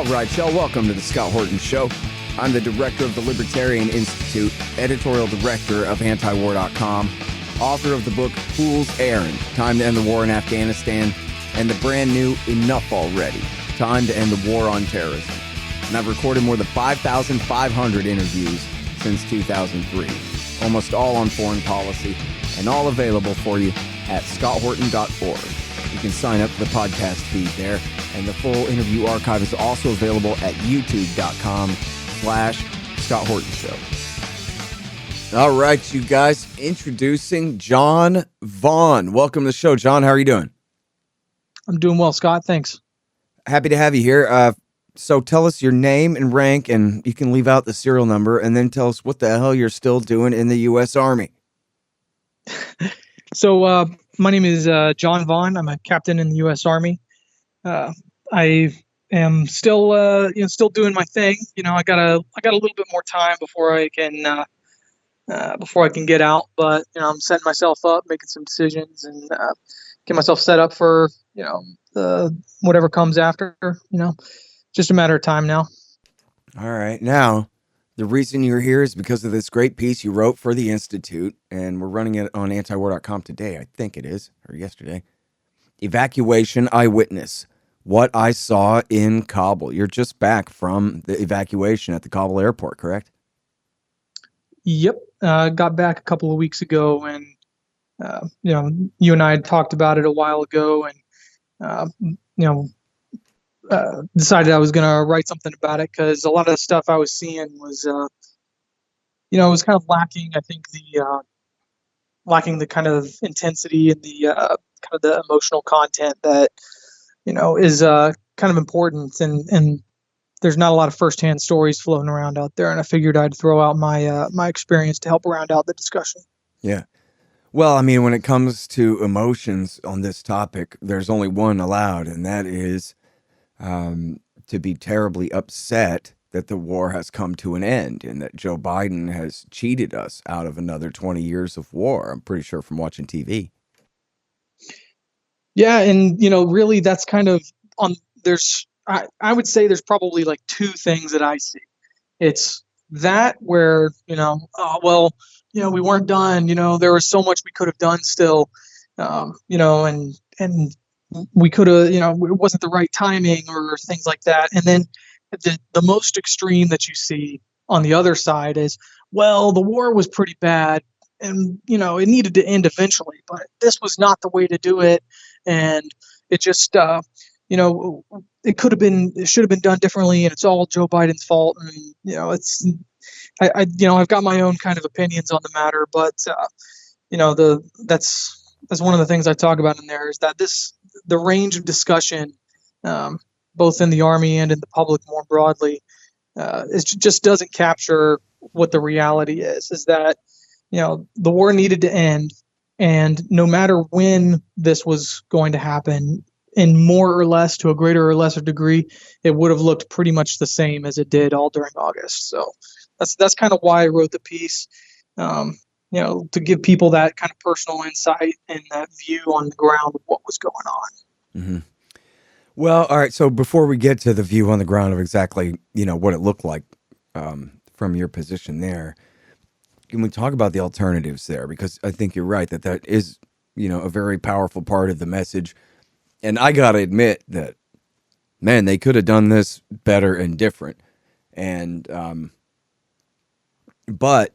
All right, y'all, welcome to the Scott Horton Show. I'm the director of the Libertarian Institute, editorial director of antiwar.com, author of the book Fool's Errand, Time to End the War in Afghanistan, and the brand new Enough Already, Time to End the War on Terrorism. And I've recorded more than 5,500 interviews since 2003, almost all on foreign policy, and all available for you at scotthorton.org. You can sign up for the podcast feed there, and the full interview archive is also available at youtube.com/Scott Horton Show. All right, you guys, introducing John Vaughn. Welcome to the show, John. How are you doing? I'm doing well, Scott. Thanks. Happy to have you here. So tell us your name and rank, and you can leave out the serial number, and then tell us what the hell you're still doing in the U.S. Army. So my name is John Vaughn. I'm a captain in the U.S. Army. I am still doing my thing. You know, I got a little bit more time before I can get out. But you know, I'm setting myself up, making some decisions, and get myself set up for whatever comes after. You know, just a matter of time now. All right, now. The reason you're here is because of this great piece you wrote for the Institute, and we're running it on antiwar.com today, I think it is, or yesterday. Evacuation Eyewitness, What I Saw in Kabul. You're just back from the evacuation at the Kabul airport, correct? Yep. Got back a couple of weeks ago, and, you and I had talked about it a while ago, and, decided I was going to write something about it because a lot of the stuff I was seeing was, it was kind of lacking. I think lacking the kind of intensity and the kind of the emotional content that, is kind of important. And there's not a lot of firsthand stories floating around out there. And I figured I'd throw out my experience to help round out the discussion. Yeah. Well, I mean, when it comes to emotions on this topic, there's only one allowed, and that is to be terribly upset that the war has come to an end and that Joe Biden has cheated us out of another 20 years of war. I'm pretty sure from watching TV. Yeah. And, really that's kind of I would say there's probably like two things that I see. It's that where, we weren't done, there was so much we could have done still, and we could have, it wasn't the right timing or things like that. And then the most extreme that you see on the other side is, well, the war was pretty bad and, it needed to end eventually, but this was not the way to do it. And it just, it should have been done differently, and it's all Joe Biden's fault. And, I've got my own kind of opinions on the matter, but, that's one of the things I talk about in there is that the range of discussion, both in the Army and in the public more broadly, it just doesn't capture what the reality is that, the war needed to end. And no matter when this was going to happen, in more or less to a greater or lesser degree, it would have looked pretty much the same as it did all during August. So that's kind of why I wrote the piece. To give people that kind of personal insight and that view on the ground of what was going on. Mm-hmm. Well, all right. So before we get to the view on the ground of exactly, what it looked like from your position there, can we talk about the alternatives there? Because I think you're right that is, a very powerful part of the message. And I got to admit that, man, they could have done this better and different. And, but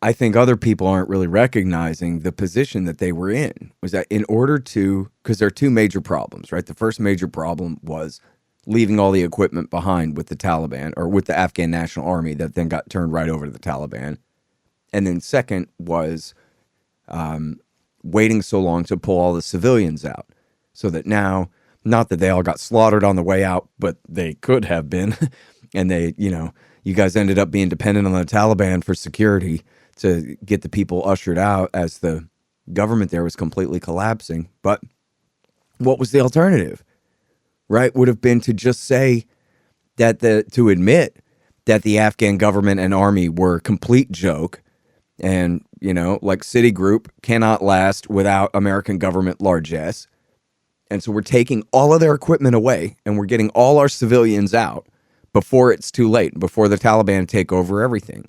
I think other people aren't really recognizing the position that they were in, was that in order to, because there are two major problems, right? The first major problem was leaving all the equipment behind with the Taliban or with the Afghan National Army that then got turned right over to the Taliban. And then second was waiting so long to pull all the civilians out so that now, not that they all got slaughtered on the way out, but they could have been. And they, you guys ended up being dependent on the Taliban for security to get the people ushered out as the government there was completely collapsing. But what was the alternative, right? Would have been to just say that to admit that the Afghan government and army were a complete joke. And, like Citigroup cannot last without American government largesse. And so we're taking all of their equipment away and we're getting all our civilians out before it's too late, before the Taliban take over everything.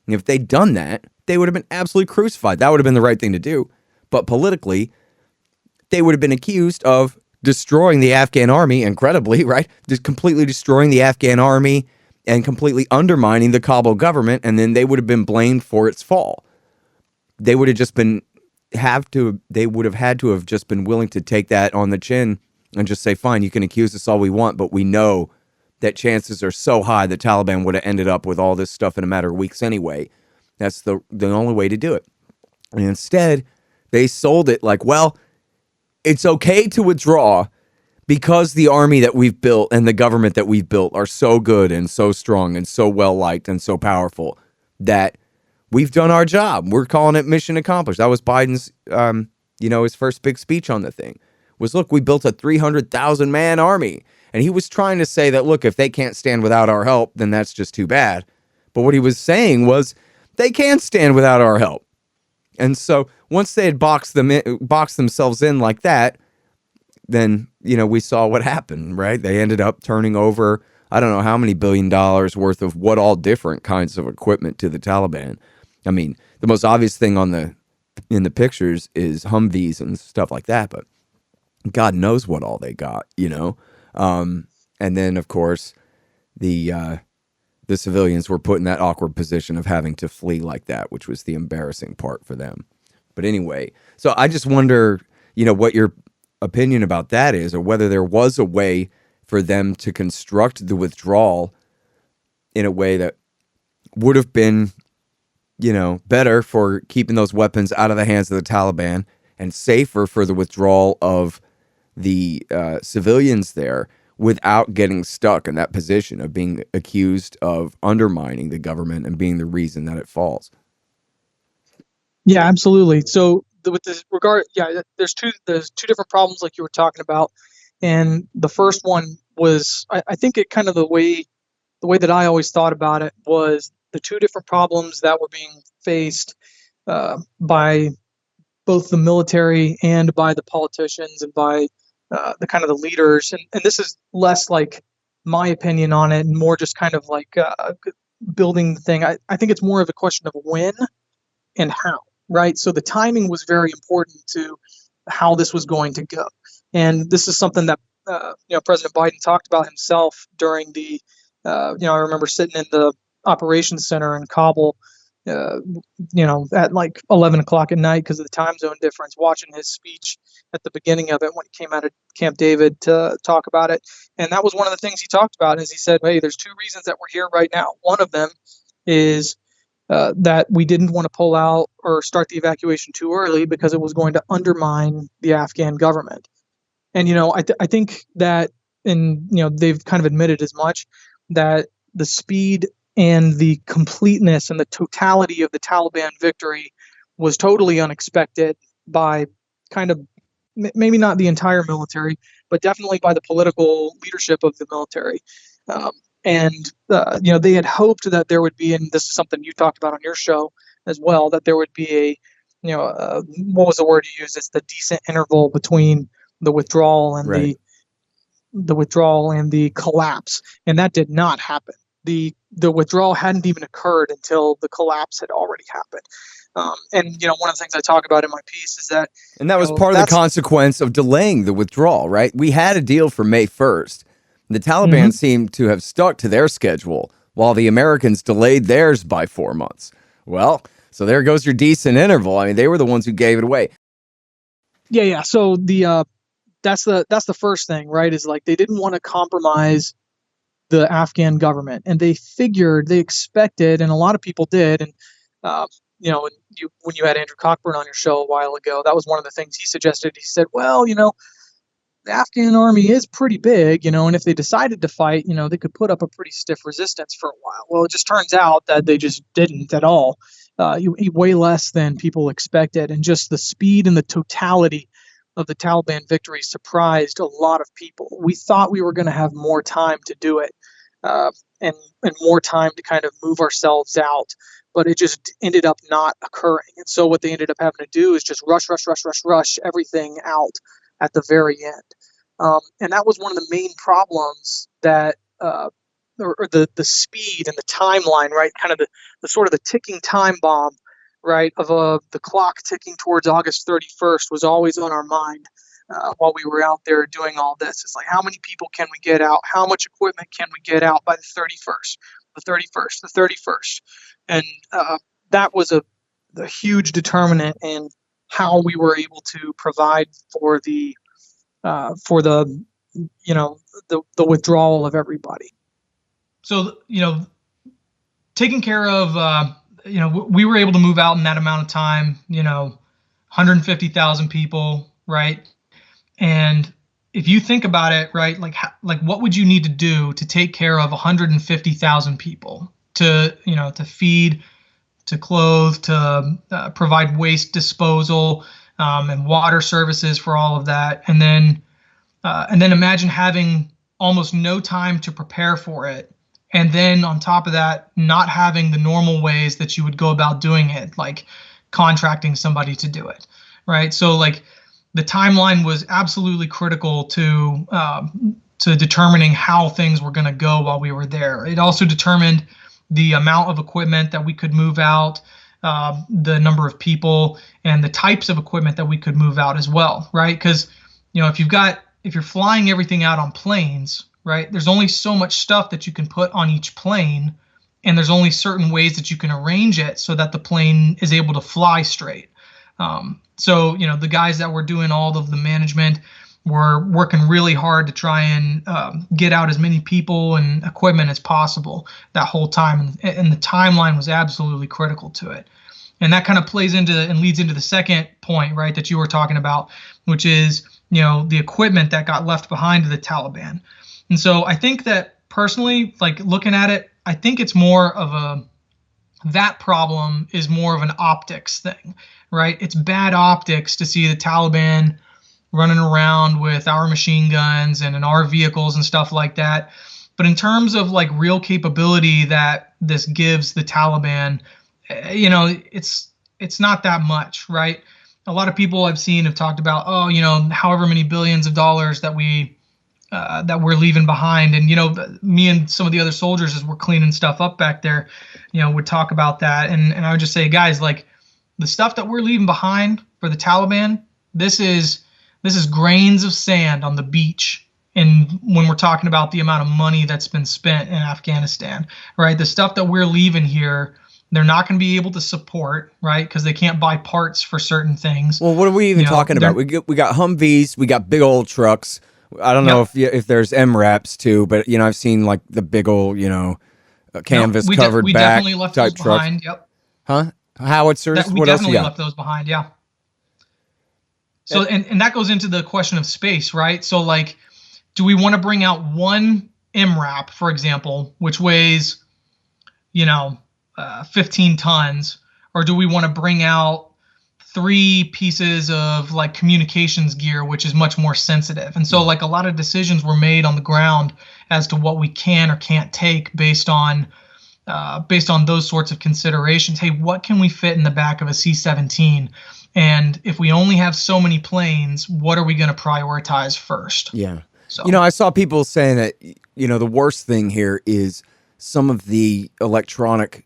And if they'd done that, they would have been absolutely crucified. That would have been the right thing to do. But politically, they would have been accused of destroying the Afghan army, incredibly, right? Just completely destroying the Afghan army and completely undermining the Kabul government, and then they would have been blamed for its fall. They would have just been they would have had to have just been willing to take that on the chin and just say, fine, you can accuse us all we want, but we know that chances are so high the Taliban would have ended up with all this stuff in a matter of weeks anyway. That's the only way to do it. And instead, they sold it like, well, it's okay to withdraw because the army that we've built and the government that we've built are so good and so strong and so well-liked and so powerful that we've done our job. We're calling it mission accomplished. That was Biden's, his first big speech on the thing was, look, we built a 300,000 man army. And he was trying to say that, look, if they can't stand without our help, then that's just too bad. But what he was saying was they can't stand without our help. And so once they had boxed themselves in like that, then, we saw what happened, right? They ended up turning over, I don't know how many $1 billion worth of what all different kinds of equipment to the Taliban. I mean, the most obvious thing in the pictures is Humvees and stuff like that, but God knows what all they got, And then, of course, the civilians were put in that awkward position of having to flee like that, which was the embarrassing part for them. But anyway, so I just wonder, what your opinion about that is, or whether there was a way for them to construct the withdrawal in a way that would have been, better for keeping those weapons out of the hands of the Taliban and safer for the withdrawal of the civilians there without getting stuck in that position of being accused of undermining the government and being the reason that it falls. Yeah, absolutely. So with this regard, there's two different problems like you were talking about, and the first one was I think it kind of the way that I always thought about it was the two different problems that were being faced by both the military and by the politicians and by the kind of the leaders, and this is less like my opinion on it and more just kind of like building the thing. I think it's more of a question of when and how, right? So the timing was very important to how this was going to go, and this is something that President Biden talked about himself during the I remember sitting in the operations center in Kabul at like 11 o'clock at night because of the time zone difference, watching his speech at the beginning of it when he came out of Camp David to talk about it. And that was one of the things he talked about is he said, hey, there's two reasons that we're here right now. One of them is that we didn't want to pull out or start the evacuation too early because it was going to undermine the Afghan government. And, I think that, and, they've kind of admitted as much, that the speed and the completeness and the totality of the Taliban victory was totally unexpected by kind of maybe not the entire military, but definitely by the political leadership of the military. They had hoped that there would be, and this is something you talked about on your show as well, that there would be what was the word you used? It's the decent interval between the withdrawal and right. the withdrawal and the collapse, and that did not happen. The withdrawal hadn't even occurred until the collapse had already happened. One of the things I talk about in my piece is that, and that was part of the consequence of delaying the withdrawal, right? We had a deal for May 1st. The Taliban seemed to have stuck to their schedule while the Americans delayed theirs by 4 months. Well, so there goes your decent interval. I mean, they were the ones who gave it away. Yeah. So that's the first thing, right? Is like they didn't want to compromise the Afghan government, and they expected, and a lot of people did, and when you had Andrew Cockburn on your show a while ago, that was one of the things he suggested. He said, well, the Afghan army is pretty big, and if they decided to fight, they could put up a pretty stiff resistance for a while. Well, it just turns out that they just didn't at all. Way less than people expected, and just the speed and the totality of the Taliban victory surprised a lot of people. We thought we were going to have more time to do it, and more time to kind of move ourselves out, but it just ended up not occurring. And so what they ended up having to do is just rush everything out at the very end. And that was one of the main problems that, or the speed and the timeline, right? Kind of the sort of the ticking time bomb, right? Of the clock ticking towards August 31st was always on our mind while we were out there doing all this. It's like, how many people can we get out? How much equipment can we get out by the 31st, the 31st, the 31st? And that was a huge determinant in how we were able to provide for the the withdrawal of everybody. So, taking care of, we were able to move out in that amount of time, 150,000 people, right? And if you think about it, right, like what would you need to do to take care of 150,000 people to feed, to clothe, to provide waste disposal and water services for all of that, and then imagine having almost no time to prepare for it. And then on top of that, not having the normal ways that you would go about doing it, like contracting somebody to do it, right? So like the timeline was absolutely critical to determining how things were going to go while we were there. It also determined the amount of equipment that we could move out, the number of people, and the types of equipment that we could move out as well, right? Because if you're flying everything out on planes, right, there's only so much stuff that you can put on each plane, and there's only certain ways that you can arrange it so that the plane is able to fly straight. So the guys that were doing all of the management were working really hard to try and get out as many people and equipment as possible that whole time, and the timeline was absolutely critical to it. And that kind of plays into and leads into the second point, right, that you were talking about, which is the equipment that got left behind to the Taliban. And so I think that personally, like looking at it, I think it's more of that problem is more of an optics thing, right? It's bad optics to see the Taliban running around with our machine guns and in our vehicles and stuff like that. But in terms of like real capability that this gives the Taliban, it's not that much, right? A lot of people I've seen have talked about, however many billions of dollars that we're leaving behind. And, me and some of the other soldiers, as we're cleaning stuff up back there, would talk about that. And I would just say, guys, like the stuff that we're leaving behind for the Taliban, this is grains of sand on the beach. And when we're talking about the amount of money that's been spent in Afghanistan, right? The stuff that we're leaving here, they're not going to be able to support, right? Because they can't buy parts for certain things. Well, what are we even talking about? We got Humvees, we got big old trucks. I don't know if there's MRAPs too, but I've seen like the big old canvas covered we back definitely left type those trucks. behind. Yep. Huh? Howitzers. We what else definitely you got? left those behind. Yeah. So and that goes into the question of space, right? So like, do we want to bring out one MRAP, for example, which weighs 15 tons, or do we want to bring out 3 pieces of like communications gear, which is much more sensitive? And so like a lot of decisions were made on the ground as to what we can or can't take based on those sorts of considerations. Hey, what can we fit in the back of a C-17? And if we only have so many planes, what are we going to prioritize first? Yeah. So, I saw people saying that, the worst thing here is some of the electronic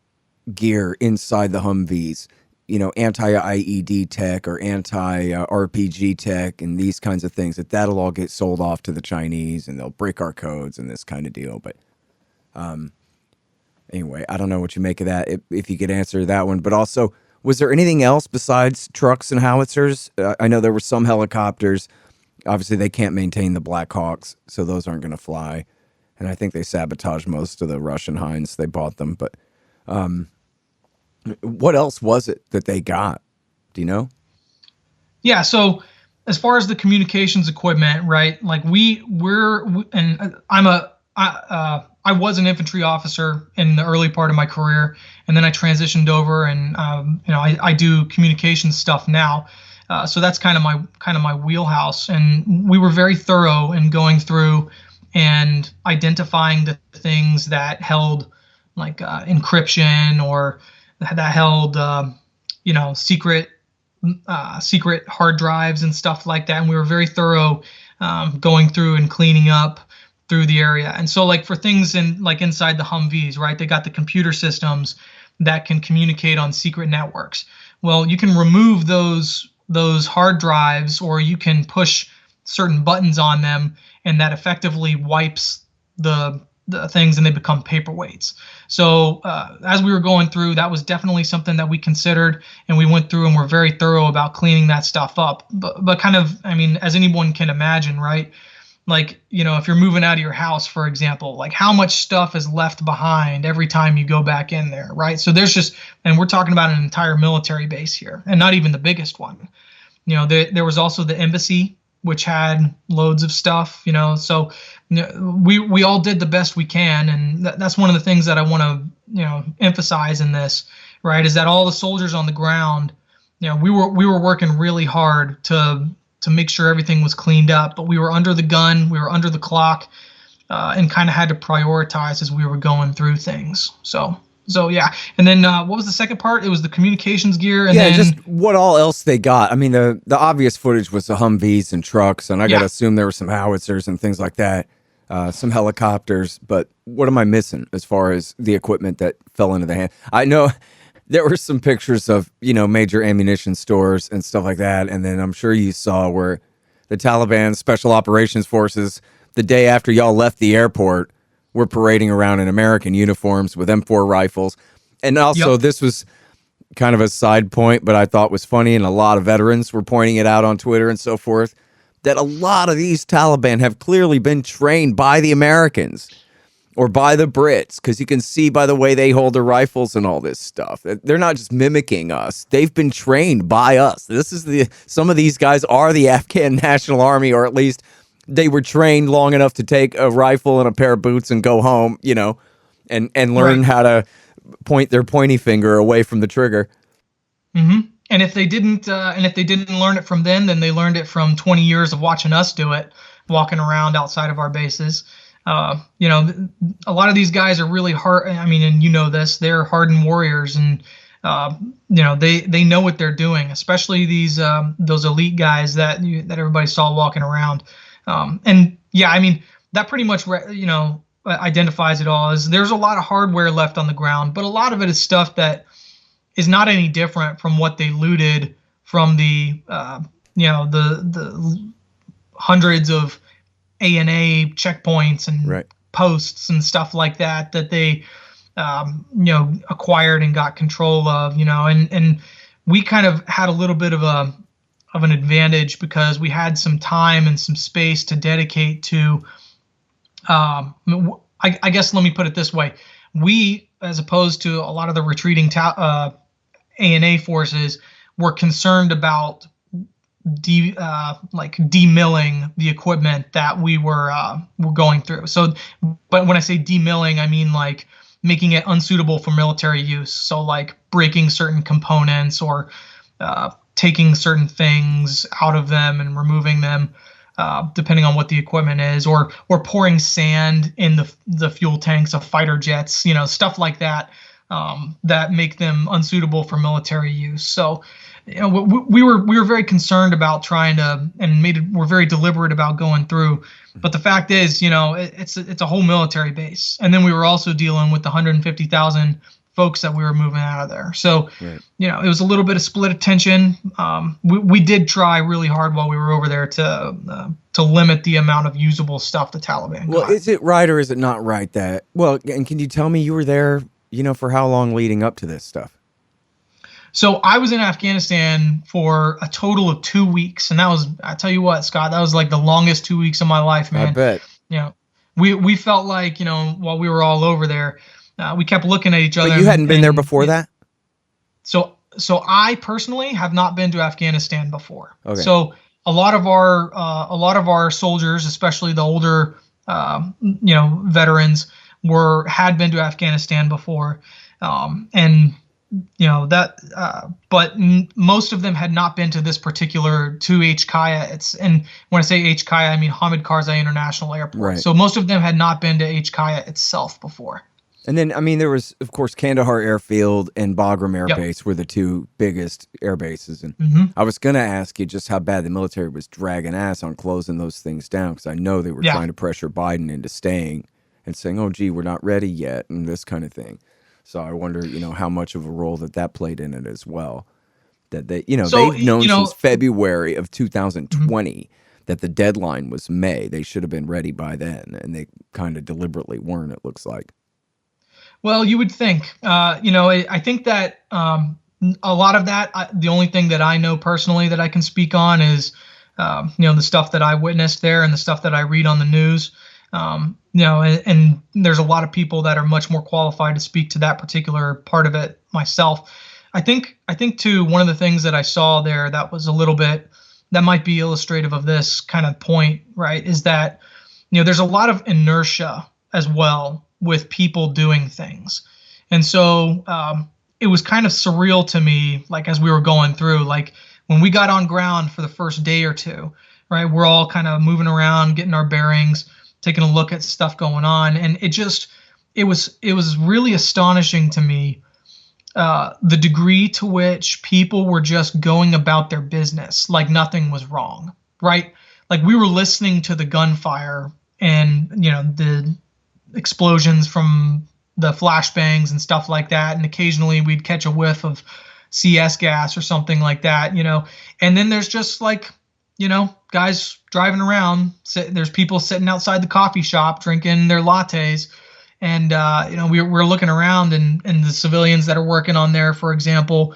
gear inside the Humvees, anti-IED tech or anti-RPG tech and these kinds of things, that'll all get sold off to the Chinese and they'll break our codes and this kind of deal. But anyway, I don't know what you make of that, if you could answer that one. But also, was there anything else besides trucks and howitzers? I know there were some helicopters. Obviously, they can't maintain the Black Hawks, so those aren't going to fly. And I think they sabotaged most of the Russian Hinds. They bought them. But what else was it that they got? Do you know? Yeah. So as far as the communications equipment, right? Like I was an infantry officer in the early part of my career, and then I transitioned over, and I do communications stuff now. So that's kind of my wheelhouse, and we were very thorough in going through and identifying the things that held like encryption or that held secret secret hard drives and stuff like that. And we were very thorough going through and cleaning up through the area. And so like for things inside the Humvees, right, they got the computer systems that can communicate on secret networks. Well, you can remove those hard drives, or you can push certain buttons on them, and that effectively wipes the things and they become paperweights. So as we were going through, that was definitely something that we considered, and we went through and were very thorough about cleaning that stuff up. But kind of, I mean, as anyone can imagine, right? Like, if you're moving out of your house, for example, like how much stuff is left behind every time you go back in there, right? So there's just, and we're talking about an entire military base here, and not even the biggest one. There was also the embassy, which had loads of stuff, so we all did the best we can. And that's one of the things that I want to, emphasize in this, right, is that all the soldiers on the ground, we were working really hard to make sure everything was cleaned up, but we were under the gun, we were under the clock, and kind of had to prioritize as we were going through things. So yeah. And then what was the second part? It was the communications gear. And then just what all else they got. I mean, the obvious footage was the Humvees and trucks, and I got to assume there were some howitzers and things like that, some helicopters. But what am I missing as far as the equipment that fell into the hand? I know there were some pictures of, major ammunition stores and stuff like that. And then I'm sure you saw where the Taliban Special Operations Forces, the day after y'all left the airport, were parading around in American uniforms with M4 rifles. And also, This was kind of a side point, but I thought was funny, and a lot of veterans were pointing it out on Twitter and so forth, that a lot of these Taliban have clearly been trained by the Americans or by the Brits, because you can see by the way they hold their rifles and all this stuff. They're not just mimicking us. They've been trained by us. Some of these guys are the Afghan National Army, or at least they were trained long enough to take a rifle and a pair of boots and go home, and learn how to point their pointy finger away from the trigger. Mm-hmm. And if they didn't learn it from then they learned it from 20 years of watching us do it, walking around outside of our bases. A lot of these guys are really hard. I mean, and this, they're hardened warriors, and they know what they're doing, especially those elite guys that everybody saw walking around. And yeah, I mean, that pretty much, identifies it all. Is there's a lot of hardware left on the ground, but a lot of it is stuff that is not any different from what they looted from the hundreds of A&A checkpoints and posts and stuff like that they, acquired and got control of, and we kind of had a little bit of an advantage because we had some time and some space to dedicate to, I guess, let me put it this way. We, as opposed to a lot of the retreating A&A forces, were concerned about demilling the equipment that we were going through. So, but when I say demilling, I mean like making it unsuitable for military use. So like breaking certain components or taking certain things out of them and removing them, depending on what the equipment is, or pouring sand in the fuel tanks of fighter jets, stuff like that, that make them unsuitable for military use. So, we were very concerned about trying to, and we're very deliberate about going through. But the fact is, it's a whole military base, and then we were also dealing with the 150,000 folks that we were moving out of there. So, it was a little bit of split attention. We did try really hard while we were over there to limit the amount of usable stuff the Taliban got. Well, is it right or is it not right that, and can you tell me you were there, for how long leading up to this stuff? So I was in Afghanistan for a total of 2 weeks, and that was, I tell you what, Scott, that was like the longest 2 weeks of my life, man. I bet. We felt like, while we were all over there, we kept looking at each other. But you hadn't been there before that? So I personally have not been to Afghanistan before. Okay. So a lot of our soldiers, especially the older, veterans, had been to Afghanistan before, but most of them had not been to this particular, to HKIA. And when I say HKIA, I mean Hamid Karzai International Airport. Right. So most of them had not been to HKIA itself before. And then, I mean, there was, of course, Kandahar Airfield and Bagram Air Yep. Base were the two biggest air bases. And I was going to ask you just how bad the military was dragging ass on closing those things down, because I know they were trying to pressure Biden into staying and saying, oh, gee, we're not ready yet, and this kind of thing. So I wonder, how much of a role that played in it as well. That they, they've known since February of 2020 that the deadline was May. They should have been ready by then, and they kind of deliberately weren't, it looks like. Well, you would think. I think that a lot of that, the only thing that I know personally that I can speak on is, the stuff that I witnessed there and the stuff that I read on the news. And there's a lot of people that are much more qualified to speak to that particular part of it myself. I think too, one of the things that I saw there that was a little bit, that might be illustrative of this kind of point, right, is that, there's a lot of inertia as well with people doing things. And so it was kind of surreal to me, like as we were going through, like when we got on ground for the first day or two, right, we're all kind of moving around, getting our bearings, taking a look at stuff going on. And it was really astonishing to me, the degree to which people were just going about their business like nothing was wrong, right? Like we were listening to the gunfire and, the explosions from the flashbangs and stuff like that. And occasionally we'd catch a whiff of CS gas or something like that, and then there's just like, guys driving around. There's people sitting outside the coffee shop drinking their lattes. And, we're looking around and the civilians that are working on there, for example,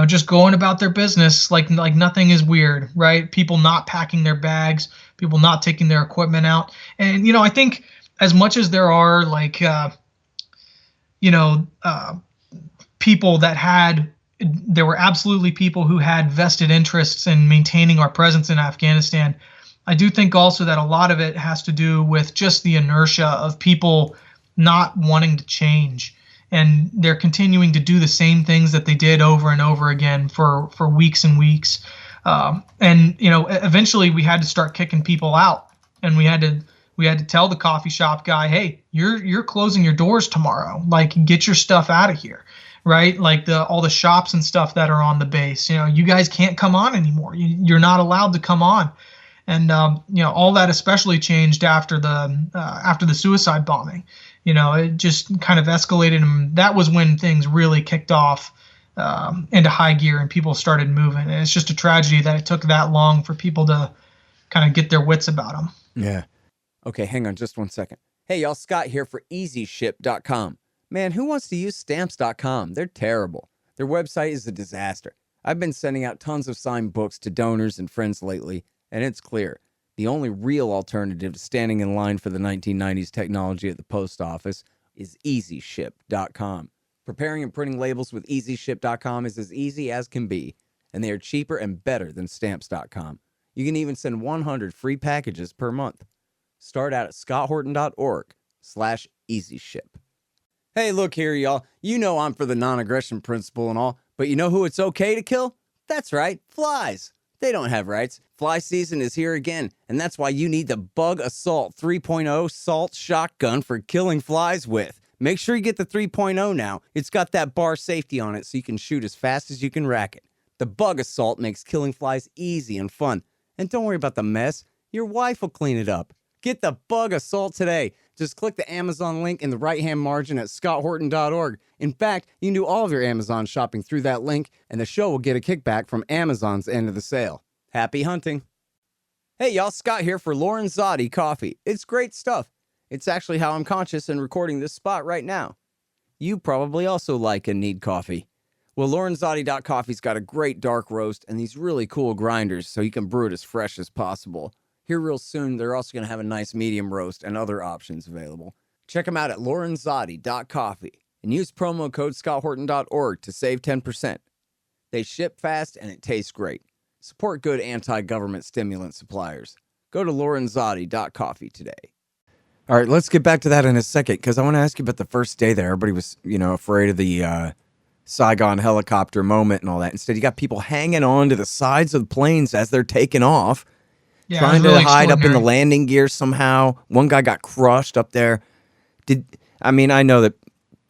just going about their business like nothing is weird, right? People not packing their bags, people not taking their equipment out. And, I think as much as there are like, people there were absolutely people who had vested interests in maintaining our presence in Afghanistan. I do think also that a lot of it has to do with just the inertia of people not wanting to change, and they're continuing to do the same things that they did over and over again for weeks and weeks. And eventually we had to start kicking people out, and we had to tell the coffee shop guy, hey, you're closing your doors tomorrow. Like, get your stuff out of here, right? Like all the shops and stuff that are on the base. You guys can't come on anymore. You're not allowed to come on. And all that especially changed after the suicide bombing. It just kind of escalated, and that was when things really kicked off into high gear and people started moving. And it's just a tragedy that it took that long for people to kind of get their wits about them. Yeah. Okay, hang on just one second. Hey, y'all, Scott here for EasyShip.com. Man, who wants to use Stamps.com? They're terrible. Their website is a disaster. I've been sending out tons of signed books to donors and friends lately, and it's clear. The only real alternative to standing in line for the 1990s technology at the post office is EasyShip.com. Preparing and printing labels with EasyShip.com is as easy as can be, and they are cheaper and better than Stamps.com. You can even send 100 free packages per month. Start out at scotthorton.org/EasyShip. Hey, look here, y'all. You know I'm for the non-aggression principle and all, but you know who it's okay to kill? That's right, flies. They don't have rights. Fly season is here again, and that's why you need the Bug Assault 3.0 Salt Shotgun for killing flies with. Make sure you get the 3.0 now. It's got that bar safety on it so you can shoot as fast as you can rack it. The Bug Assault makes killing flies easy and fun. And don't worry about the mess. Your wife will clean it up. Get the Bug Assault today. Just click the Amazon link in the right-hand margin at scotthorton.org. In fact, you can do all of your Amazon shopping through that link, and the show will get a kickback from Amazon's end of the sale. Happy hunting. Hey, y'all, Scott here for Lorenzotti Coffee. It's great stuff. It's actually how I'm conscious and recording this spot right now. You probably also like and need coffee. Well, Lorenzotti.coffee's got a great dark roast and these really cool grinders so you can brew it as fresh as possible. Here real soon, they're also going to have a nice medium roast and other options available. Check them out at Lorenzotti.coffee and use promo code scotthorton.org to save 10%. They ship fast and it tastes great. Support good anti-government stimulant suppliers. Go to Lorenzotti.coffee today. All right, let's get back to that in a second, because I want to ask you about the first day there. Everybody was, afraid of the Saigon helicopter moment and all that. Instead, you got people hanging on to the sides of the planes as they're taking off. Yeah, trying to hide up in the landing gear somehow. One guy got crushed up there. I know that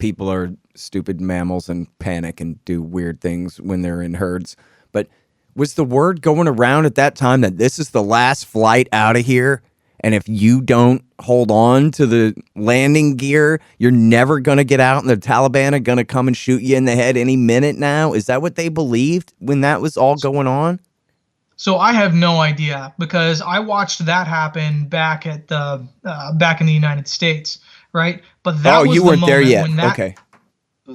people are stupid mammals and panic and do weird things when they're in herds. But was the word going around at that time that this is the last flight out of here? And if you don't hold on to the landing gear, you're never going to get out, and the Taliban are going to come and shoot you in the head any minute now? Is that what they believed when that was all going on? So I have no idea, because I watched that happen back in the United States, right? But that was you the weren't there moment yet. when that, okay.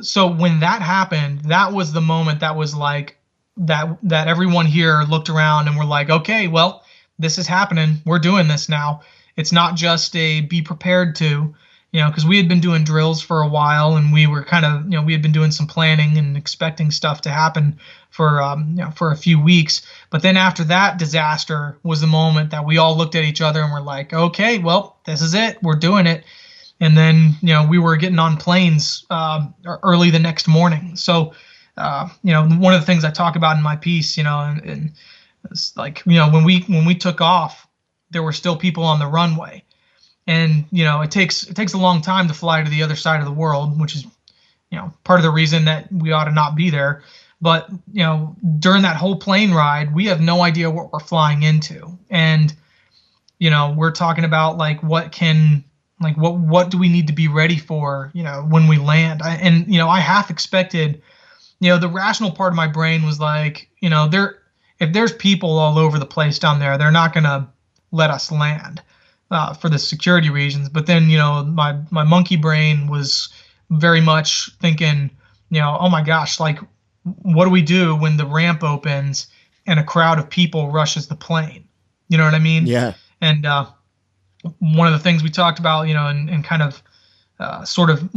So when that happened, that was the moment that was like that everyone here looked around and were like, okay, well, this is happening. We're doing this now. It's not just a be prepared to, because we had been doing drills for a while, and we were kind of, we had been doing some planning and expecting stuff to happen for a few weeks. But then after that disaster was the moment that we all looked at each other and were like, okay, well, this is it. We're doing it. And then, we were getting on planes early the next morning. So, one of the things I talk about in my piece, and it's like, when we took off, there were still people on the runway. And, it takes a long time to fly to the other side of the world, which is, part of the reason that we ought to not be there. But, during that whole plane ride, we have no idea what we're flying into. And, we're talking about like, what do we need to be ready for, when we land? I half expected, the rational part of my brain was like, if there's people all over the place down there, they're not going to let us land for the security reasons. But then, my monkey brain was very much thinking, oh my gosh, like, what do we do when the ramp opens and a crowd of people rushes the plane? You know what I mean? Yeah. And one of the things we talked about, and kind of sort of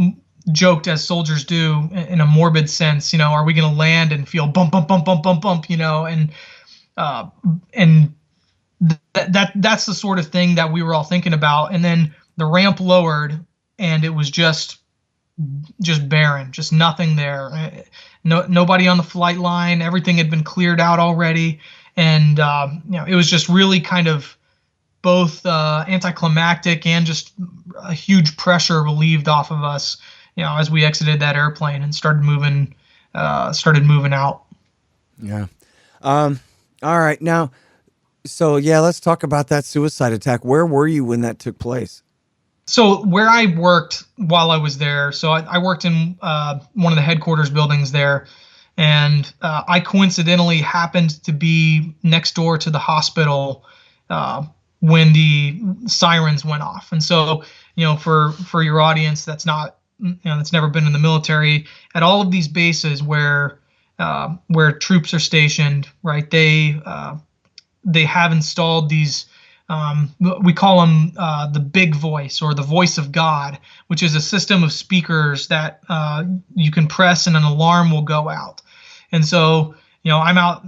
joked as soldiers do in a morbid sense, are we going to land and feel bump, bump, bump, bump, bump, bump, and that's the sort of thing that we were all thinking about. And then the ramp lowered, and it was just barren, just nothing there. Nobody on the flight line. Everything had been cleared out already. And, it was just really kind of both anticlimactic and just a huge pressure relieved off of us, as we exited that airplane and started moving out. Yeah. All right. Now, so yeah, let's talk about that suicide attack. Where were you when that took place? So where I worked while I was there, so I worked in one of the headquarters buildings there, and I coincidentally happened to be next door to the hospital when the sirens went off. And so, for your audience that's not, that's never been in the military, at all of these bases where troops are stationed, right? They have installed these, we call them the big voice, or the voice of God, which is a system of speakers that you can press and an alarm will go out. And so, I'm out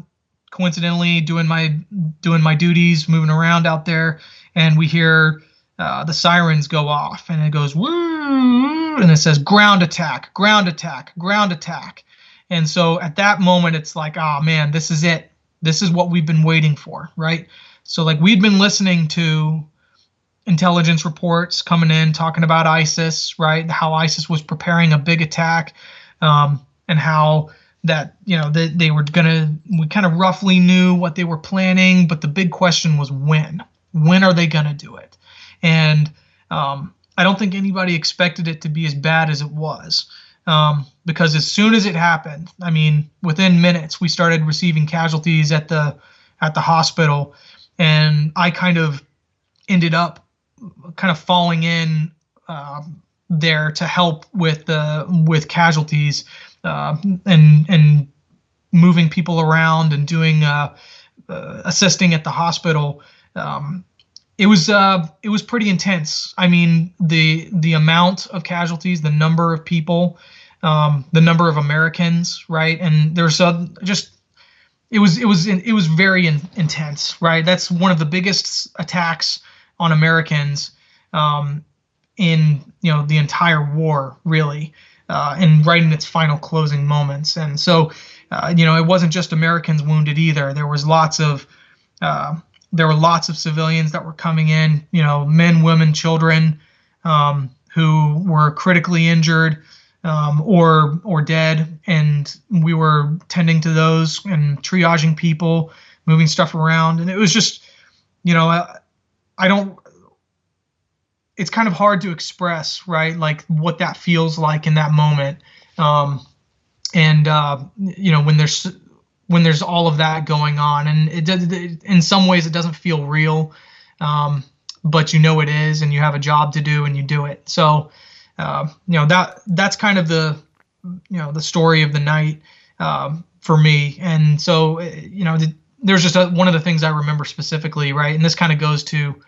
coincidentally doing my duties, moving around out there, and we hear the sirens go off, and it goes woo, and it says ground attack, ground attack, ground attack. And so at that moment, it's like, oh man, this is it. This is what we've been waiting for, right? So like, we'd been listening to intelligence reports coming in, talking about ISIS, right? How ISIS was preparing a big attack, and how that, they were we kind of roughly knew what they were planning, but the big question was when are they going to do it? And I don't think anybody expected it to be as bad as it was, because as soon as it happened, I mean, within minutes, we started receiving casualties at the hospital, and I kind of ended up kind of falling in there to help with casualties, and moving people around and doing assisting at the hospital. It was pretty intense. I mean, the amount of casualties, the number of people, the number of Americans, right? And there's it was very intense, right? That's one of the biggest attacks on Americans in the entire war, really, and right in its final closing moments. And so, it wasn't just Americans wounded either. There were lots of civilians that were coming in, men, women, children, who were critically injured. or dead, and we were tending to those and triaging people, moving stuff around, and it was just, I don't. It's kind of hard to express, right? Like what that feels like in that moment, and when there's all of that going on, and in some ways it doesn't feel real, but it is, and you have a job to do, and you do it. So, that's kind of the story of the night for me. And so, there's just one of the things I remember specifically, right? And this kind of goes to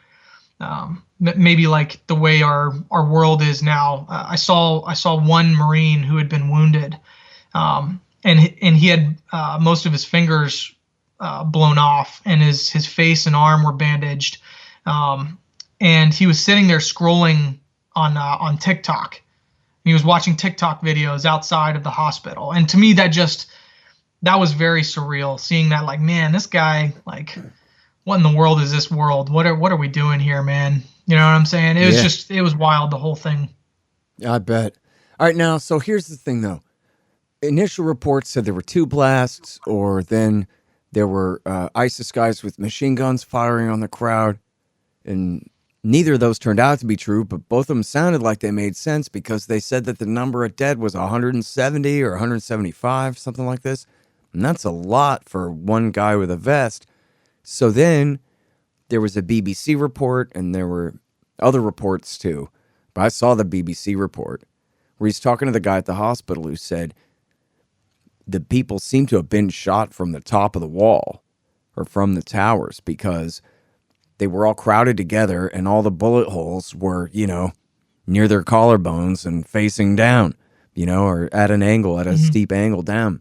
maybe like the way our world is now. I saw one Marine who had been wounded, and he had most of his fingers blown off, and his face and arm were bandaged, and he was sitting there scrolling on TikTok. He was watching TikTok videos outside of the hospital, and to me that was very surreal. Seeing that, like, man, this guy, like, what in the world is this world? What are we doing here, man? You know what I'm saying? It was wild, the whole thing. I bet. All right, now, so here's the thing, though. Initial reports said there were 2 blasts, or then there were ISIS guys with machine guns firing on the crowd, and neither of those turned out to be true, but both of them sounded like they made sense because they said that the number of dead was 170 or 175, something like this, and that's a lot for one guy with a vest. So then there was a BBC report, and there were other reports too, but I saw the BBC report where he's talking to the guy at the hospital who said the people seem to have been shot from the top of the wall or from the towers because they were all crowded together and all the bullet holes were, near their collarbones and facing down, or at an angle, at a steep angle down.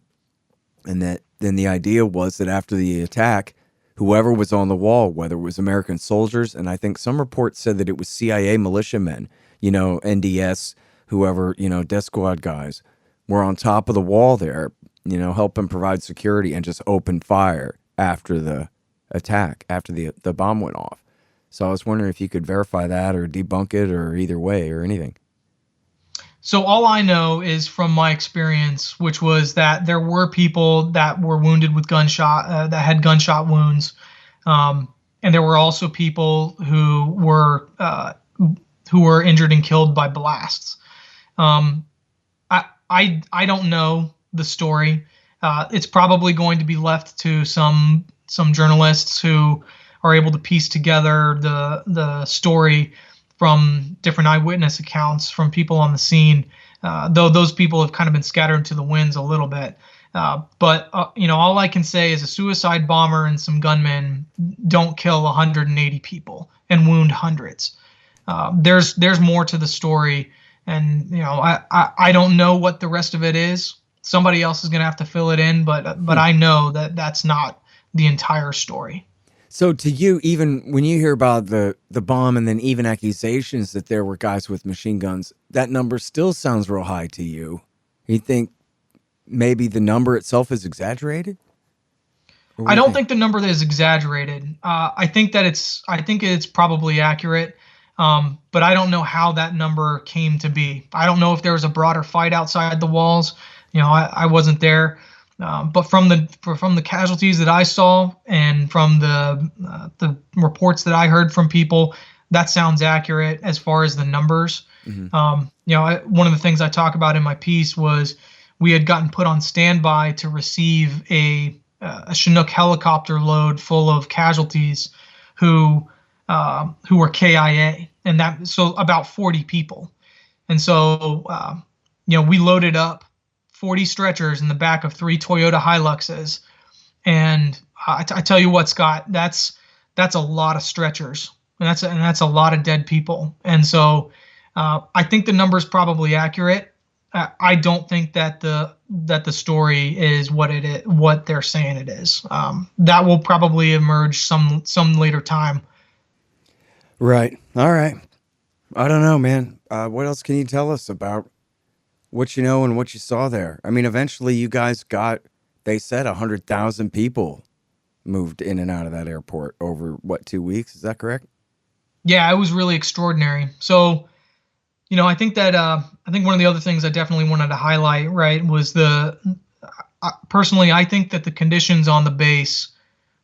And that then the idea was that after the attack, whoever was on the wall, whether it was American soldiers, and I think some reports said that it was CIA militiamen, NDS, whoever, death squad guys, were on top of the wall there, helping provide security and just open fire after the attack, after the bomb went off. So I was wondering if you could verify that or debunk it or either way or anything. So all I know is from my experience, which was that there were people that were wounded with that had gunshot wounds. And there were also people who were injured and killed by blasts. I don't know the story. It's probably going to be left to some journalists who are able to piece together the story from different eyewitness accounts from people on the scene, though those people have kind of been scattered to the winds a little bit. But all I can say is a suicide bomber and some gunmen don't kill 180 people and wound hundreds. There's more to the story, and I don't know what the rest of it is. Somebody else is going to have to fill it in, but I know that that's not the entire story. So to you, even when you hear about the bomb and then even accusations that there were guys with machine guns, that number still sounds real high to you. You think maybe the number itself is exaggerated? I don't think the number is exaggerated. I think it's probably accurate. But I don't know how that number came to be. I don't know if there was a broader fight outside the walls. I wasn't there. But from the casualties that I saw and from the reports that I heard from people, that sounds accurate as far as the numbers. Mm-hmm. One of the things I talk about in my piece was we had gotten put on standby to receive a Chinook helicopter load full of casualties who were KIA, and so about 40 people. And so we loaded up 40 stretchers in the back of 3 Toyota Hiluxes. And I tell you what, Scott, that's a lot of stretchers, and that's a lot of dead people. And so I think the number is probably accurate. I don't think that the story is what they're saying it is. That will probably emerge some later time. Right. All right. I don't know, man. What else can you tell us about what you know and what you saw there? I mean, eventually you guys they said 100,000 people moved in and out of that airport over, 2 weeks? Is that correct? Yeah, it was really extraordinary. So I think that I think one of the other things I definitely wanted to highlight, right, was personally, I think that the conditions on the base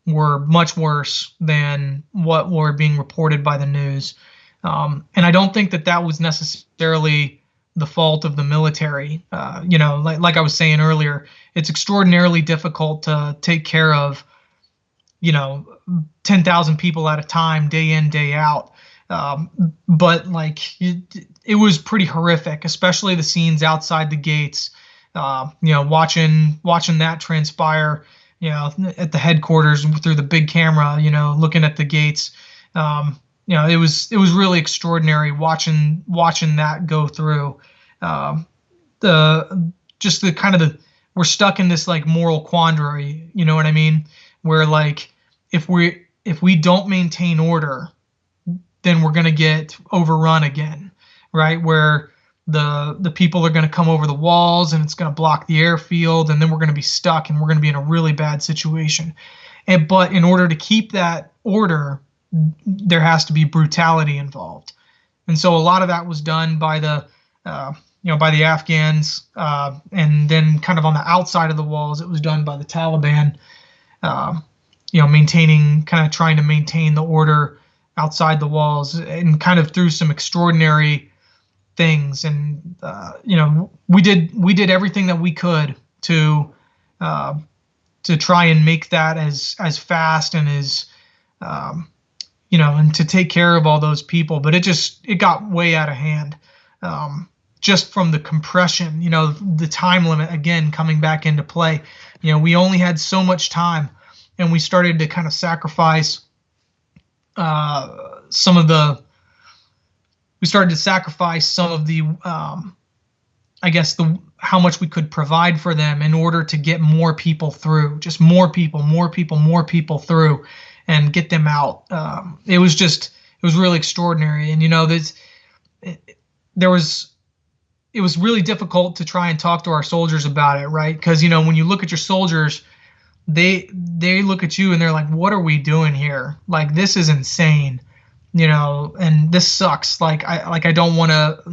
were much worse than what were being reported by the news. And I don't think that that was necessarily the fault of the military. Like I was saying earlier, it's extraordinarily difficult to take care of, 10,000 people at a time, day in, day out. But like it was pretty horrific, especially the scenes outside the gates. Watching that transpire, at the headquarters through the big camera, looking at the gates. It was really extraordinary watching that go through. We're stuck in this like moral quandary, you know what I mean? Where like if we don't maintain order, then we're gonna get overrun again, right? Where the people are going to come over the walls and it's going to block the airfield, and then we're going to be stuck and we're going to be in a really bad situation. But in order to keep that order, there has to be brutality involved. And so a lot of that was done by the Afghans, and then kind of on the outside of the walls, it was done by the Taliban, trying to maintain the order outside the walls, and kind of through some extraordinary things. And we did everything that we could to try and make that as fast and as and to take care of all those people, but it got way out of hand, just from the compression, the time limit again coming back into play. We only had so much time, and we started to kind of sacrifice some of the how much we could provide for them in order to get more people through, just more people through, and get them out. It was really extraordinary. And, it was really difficult to try and talk to our soldiers about it, right? Because, when you look at your soldiers, they look at you and they're like, what are we doing here? Like, this is insane. And this sucks. I don't want to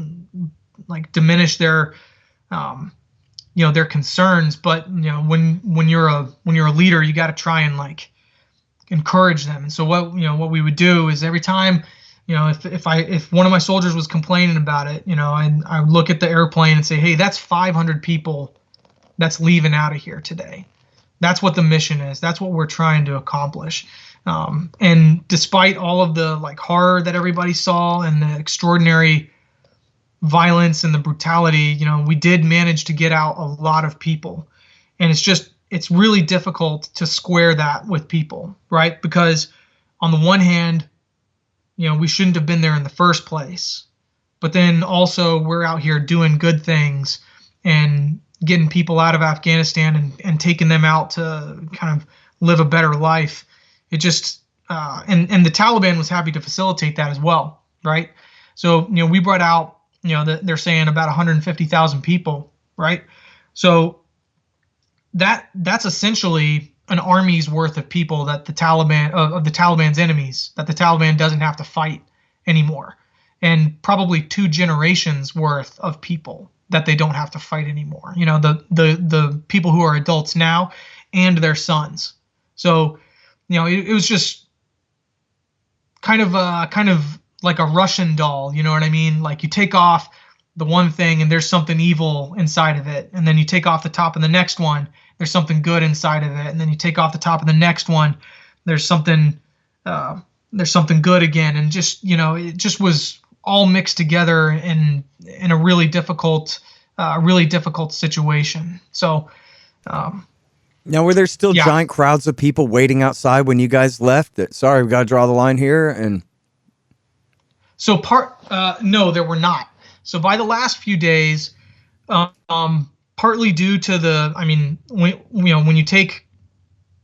diminish their, their concerns, but when you're a leader, you got to try and encourage them. And so what we would do is every time, if one of my soldiers was complaining about it, I would look at the airplane and say, hey, that's 500 people that's leaving out of here today. That's what the mission is. That's what we're trying to accomplish. And despite all of the horror that everybody saw and the extraordinary violence and the brutality, we did manage to get out a lot of people. And it's really difficult to square that with people, right? Because on the one hand, we shouldn't have been there in the first place. But then also we're out here doing good things and getting people out of Afghanistan and taking them out to kind of live a better life. It just and the Taliban was happy to facilitate that as well, right? So we brought out they're saying about 150,000 people, right? So that's essentially an army's worth of people that the Taliban of the Taliban's enemies that the Taliban doesn't have to fight anymore, and probably 2 generations worth of people that they don't have to fight anymore. The people who are adults now and their sons. So it was just kind of like a Russian doll, you know what I mean? Like you take off the one thing and there's something evil inside of it, and then you take off the top of the next one, there's something good inside of it, and then you take off the top of the next one, there's something good again, and just it just was all mixed together in a really difficult situation. So. Now, were there still giant crowds of people waiting outside when you guys left? Sorry, we got to draw the line here. And so no, there were not. So by the last few days, partly due to when you take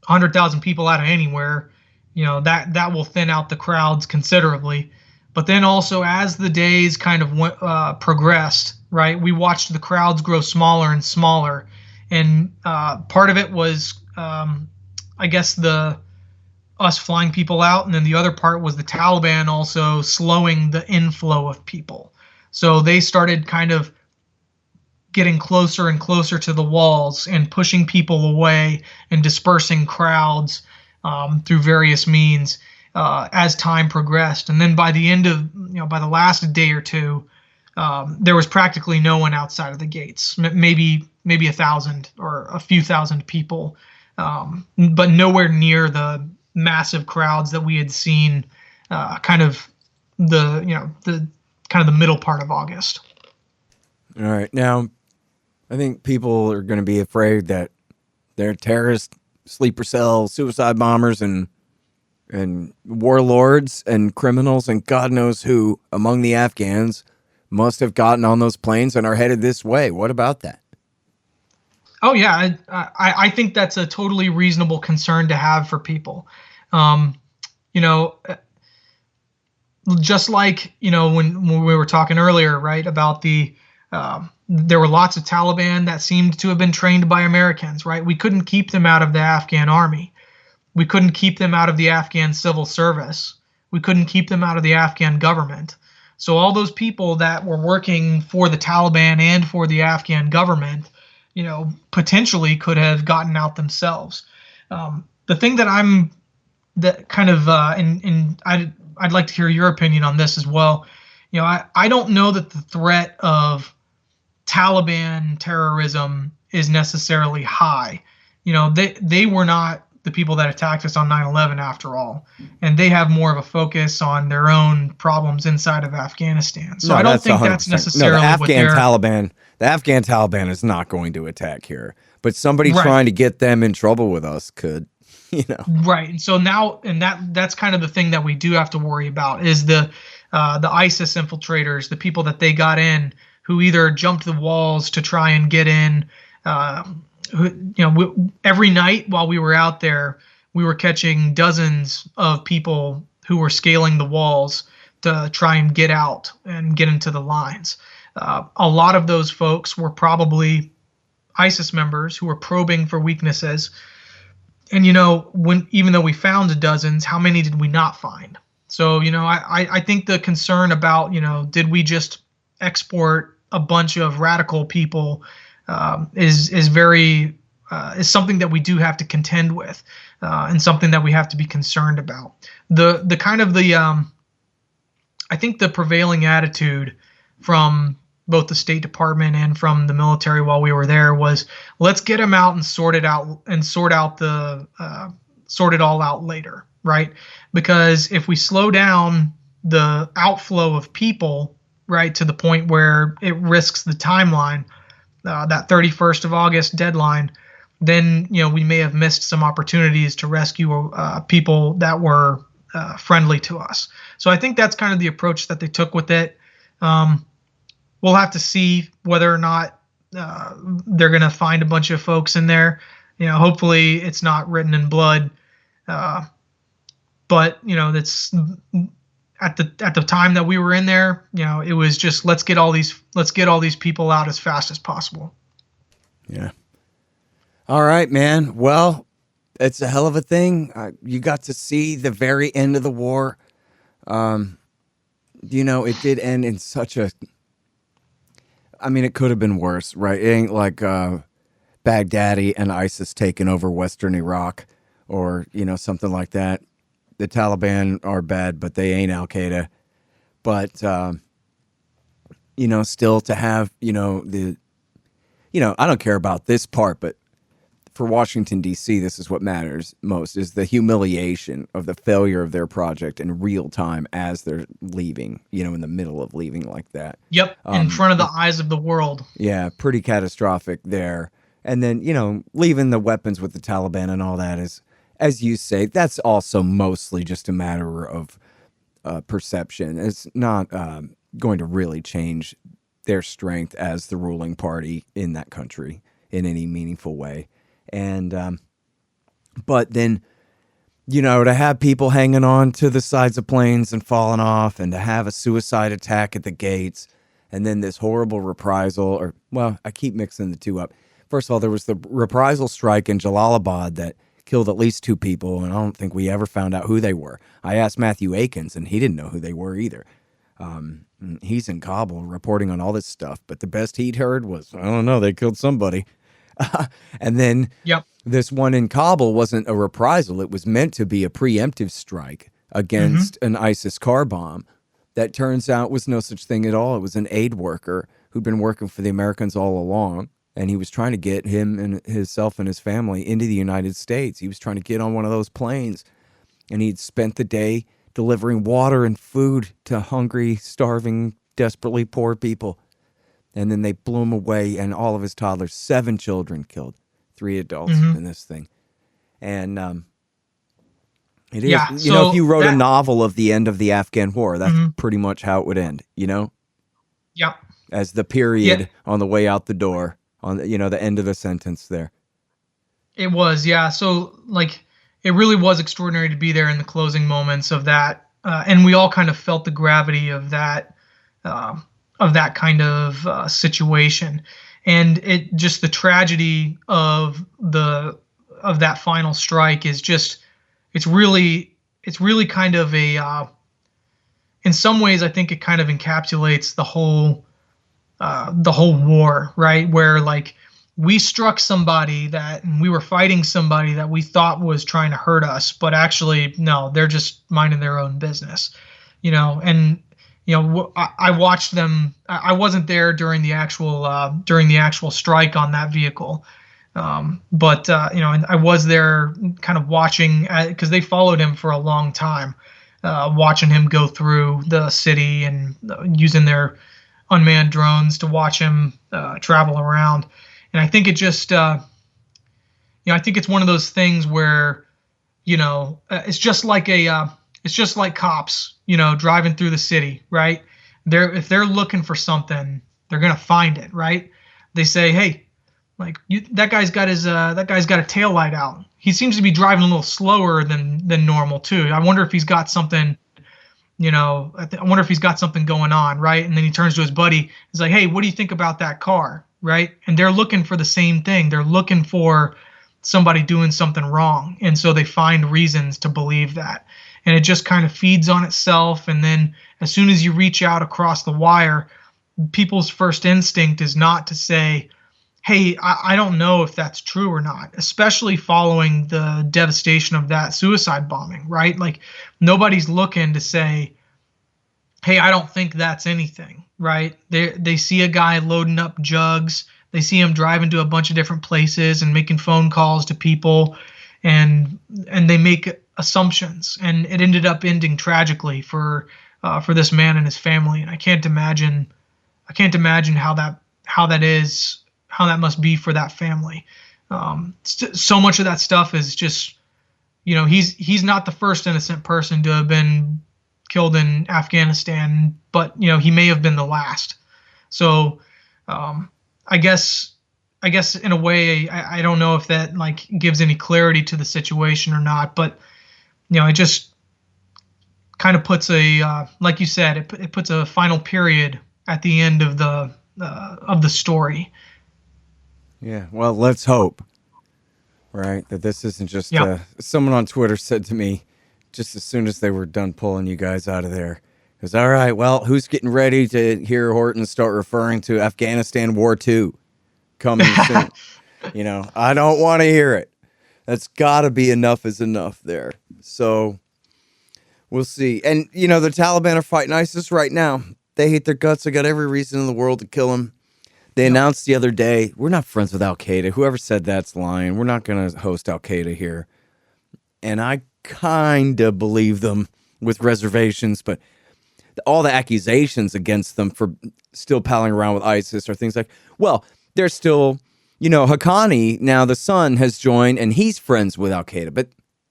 100,000 people out of anywhere, that will thin out the crowds considerably. But then also as the days kind of progressed, right, we watched the crowds grow smaller and smaller. And part of it was, I guess, us flying people out, and then the other part was the Taliban also slowing the inflow of people. So they started kind of getting closer and closer to the walls and pushing people away and dispersing crowds through various means as time progressed. And then by the end of, by the last day or two, there was practically no one outside of the gates, maybe 1,000 or a few thousand people, but nowhere near the massive crowds that we had seen kind of the middle part of August. All right. Now, I think people are going to be afraid that they're terrorists, sleeper cells, suicide bombers, and warlords and criminals and God knows who among the Afghans must have gotten on those planes and are headed this way. What about that? Oh, yeah. I think that's a totally reasonable concern to have for people. Just like, when we were talking earlier, right, about there were lots of Taliban that seemed to have been trained by Americans, right? We couldn't keep them out of the Afghan army. We couldn't keep them out of the Afghan civil service. We couldn't keep them out of the Afghan government. So all those people that were working for the Taliban and for the Afghan government, potentially could have gotten out themselves. The thing that I'd like to hear your opinion on this as well. I don't know that the threat of Taliban terrorism is necessarily high. They were not the people that attacked us on 9/11 after all, and they have more of a focus on their own problems inside of Afghanistan. So I don't think that's necessarily the Afghan Taliban is not going to attack here, but somebody trying to get them in trouble with us could, Right. And so now, that's kind of the thing that we do have to worry about is the ISIS infiltrators, the people that they got in who either jumped the walls to try and get in. Every night while we were out there, we were catching dozens of people who were scaling the walls to try and get out and get into the lines. A lot of those folks were probably ISIS members who were probing for weaknesses. And, even though we found dozens, how many did we not find? So, I think the concern about, did we just export a bunch of radical people is something that we do have to contend with and something that we have to be concerned about. I think the prevailing attitude from both the State Department and from the military while we were there was, let's get them out and sort it out and sort it all out later, right? Because if we slow down the outflow of people, right, to the point where it risks the timeline, that 31st of August deadline, then we may have missed some opportunities to rescue people that were friendly to us. So I think that's kind of the approach that they took with it. We'll have to see whether or not they're going to find a bunch of folks in there. Hopefully it's not written in blood. But that's at the time that we were in there. It was just let's get all these people out as fast as possible. Yeah. All right, man. Well, it's a hell of a thing. You got to see the very end of the war. It did end in such a. I mean, it could have been worse, right? It ain't like Baghdadi and ISIS taking over Western Iraq or, something like that. The Taliban are bad, but they ain't Al-Qaeda. But, still to have, I don't care about this part, but for Washington, D.C., this is what matters most, is the humiliation of the failure of their project in real time as they're leaving, in the middle of leaving like that. Yep, in front of the eyes of the world. Yeah, pretty catastrophic there. And then, leaving the weapons with the Taliban and all that is, as you say, that's also mostly just a matter of perception. It's not going to really change their strength as the ruling party in that country in any meaningful way. And, but then, to have people hanging on to the sides of planes and falling off and to have a suicide attack at the gates and then this horrible reprisal I keep mixing the two up. First of all, there was the reprisal strike in Jalalabad that killed at least 2 people. And I don't think we ever found out who they were. I asked Matthew Akins and he didn't know who they were either. He's in Kabul reporting on all this stuff, but the best he'd heard was, I don't know, they killed somebody. And then Yep. this one in Kabul wasn't a reprisal. It was meant to be a preemptive strike against an ISIS car bomb that turns out was no such thing at all. It was an aid worker who'd been working for the Americans all along, and he was trying to get him and himself and his family into the United States. He was trying to get on one of those planes, and he'd spent the day delivering water and food to hungry, starving, desperately poor people. And then they blew him away, and all of his toddlers, 7 children killed, 3 adults in this thing. And it is, you know, if you wrote a novel of the end of the Afghan war, that's pretty much how it would end, you know? Yep. As the period on the way out the door, on the, you know, the end of the sentence there. It was, yeah. So, like, it really was extraordinary to be there in the closing moments of that, and we all kind of felt the gravity of that kind of situation, and it just the tragedy of that final strike is just it's really kind of a in some ways I think it kind of encapsulates the whole war, right? Where like we struck somebody and we were fighting somebody that we thought was trying to hurt us, but actually, no, they're just minding their own business, you know. And you know, I watched them. I wasn't there during the actual strike on that vehicle, but you know, and I was there, kind of watching because they followed him for a long time, watching him go through the city and using their unmanned drones to watch him travel around. And I think it just, you know, I think it's one of those things where, you know, it's just like cops, you know, driving through the city, right? If they're looking for something, they're gonna find it, right? They say, hey, like that guy's got a tail light out. He seems to be driving a little slower than normal too. I wonder if he's got something, you know, I wonder if he's got something going on, right? And then he turns to his buddy. He's like, hey, what do you think about that car? Right? And they're looking for the same thing. They're looking for somebody doing something wrong. And so they find reasons to believe that. And it just kind of feeds on itself. And then as soon as you reach out across the wire, people's first instinct is not to say, hey, I don't know if that's true or not, especially following the devastation of that suicide bombing, right? Like nobody's looking to say, hey, I don't think that's anything, right? They see a guy loading up jugs. They see him driving to a bunch of different places and making phone calls to people, and they make assumptions. And it ended up ending tragically for this man and his family. And I can't imagine how that must be for that family. So much of that stuff is just, you know, he's not the first innocent person to have been killed in Afghanistan, but you know, he may have been the last. So I guess in a way, I don't know if that like gives any clarity to the situation or not, but you know, it just kind of puts like you said, it puts a final period at the end of the story. Yeah, well, let's hope, right, that this isn't just someone on Twitter said to me just as soon as they were done pulling you guys out of there, goes, all right, well, who's getting ready to hear Horton start referring to Afghanistan War 2 coming soon? You know, I don't want to hear it. That's got to be enough is enough there. So we'll see. And, you know, the Taliban are fighting ISIS right now. They hate their guts. They got every reason in the world to kill them. They announced the other day, we're not friends with Al-Qaeda. Whoever said that's lying. We're not going to host Al-Qaeda here. And I kind of believe them with reservations, but all the accusations against them for still palling around with ISIS are things like, well, they're still, you know, Haqqani, now the son, has joined and he's friends with Al-Qaeda, but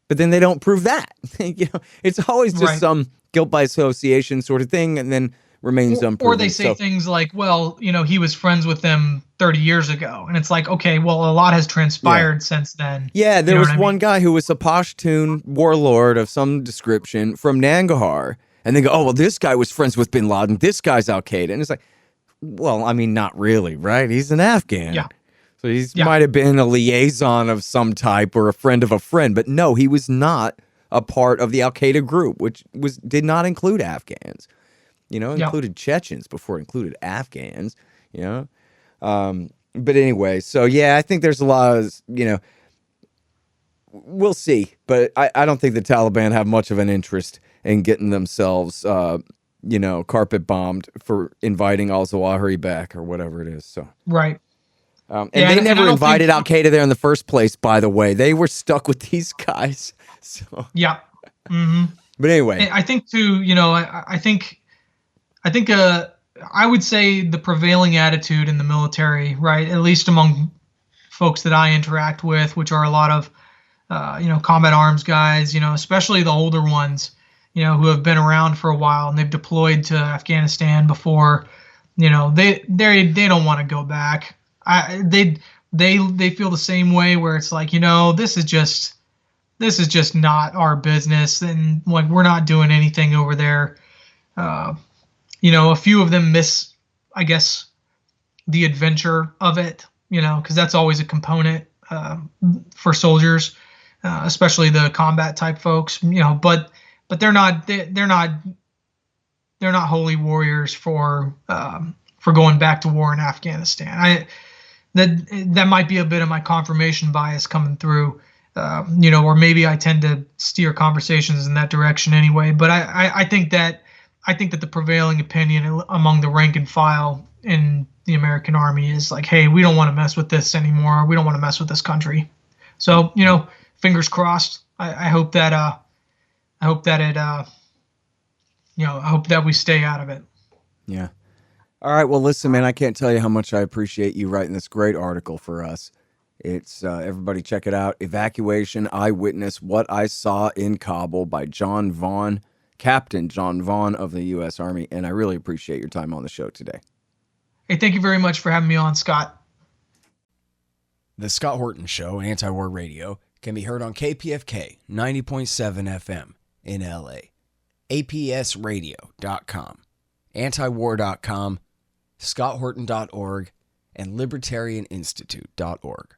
then they don't prove that. You know, it's always just some guilt by association sort of thing, and then remains unproven. Or they say things like, well, you know, he was friends with them 30 years ago. And it's like, okay, well, a lot has transpired since then. Yeah, there was one guy who was a Pashtun warlord of some description from Nangarhar. And they go, oh, well, this guy was friends with bin Laden. This guy's Al-Qaeda. And it's like, well, I mean, not really, right? He's an Afghan. Yeah. So he might have been a liaison of some type or a friend of a friend. But no, he was not a part of the Al-Qaeda group, which did not include Afghans. included Chechens before it included Afghans, But anyway, so yeah, I think there's a lot of, we'll see. But I don't think the Taliban have much of an interest in getting themselves, carpet bombed for inviting al-Zawahiri back or whatever it is. So right. And they never invited Al Qaeda there in the first place, by the way. They were stuck with these guys. So yeah. Mm-hmm. But anyway, I think too, I think I would say the prevailing attitude in the military, right, at least among folks that I interact with, which are a lot of, combat arms guys, especially the older ones, who have been around for a while and they've deployed to Afghanistan before, they don't want to go back. They feel the same way, where it's like, this is just not our business, and like we're not doing anything over there. A few of them miss, I guess, the adventure of it, because that's always a component for soldiers, especially the combat type folks, but they're not holy warriors for going back to war in Afghanistan. That might be a bit of my confirmation bias coming through, or maybe I tend to steer conversations in that direction anyway. But I think that the prevailing opinion among the rank and file in the American Army is like, hey, we don't want to mess with this anymore. We don't want to mess with this country. So, fingers crossed. I hope that we stay out of it. Yeah. All right. Well, listen, man, I can't tell you how much I appreciate you writing this great article for us. It's everybody check it out. Evacuation, Eyewitness, What I Saw in Kabul by John Vaughn, Captain John Vaughn of the U.S. Army. And I really appreciate your time on the show today. Hey, thank you very much for having me on, Scott. The Scott Horton Show, Anti-War Radio, can be heard on KPFK 90.7 FM in LA, APSradio.com, antiwar.com, scotthorton.org, and libertarianinstitute.org.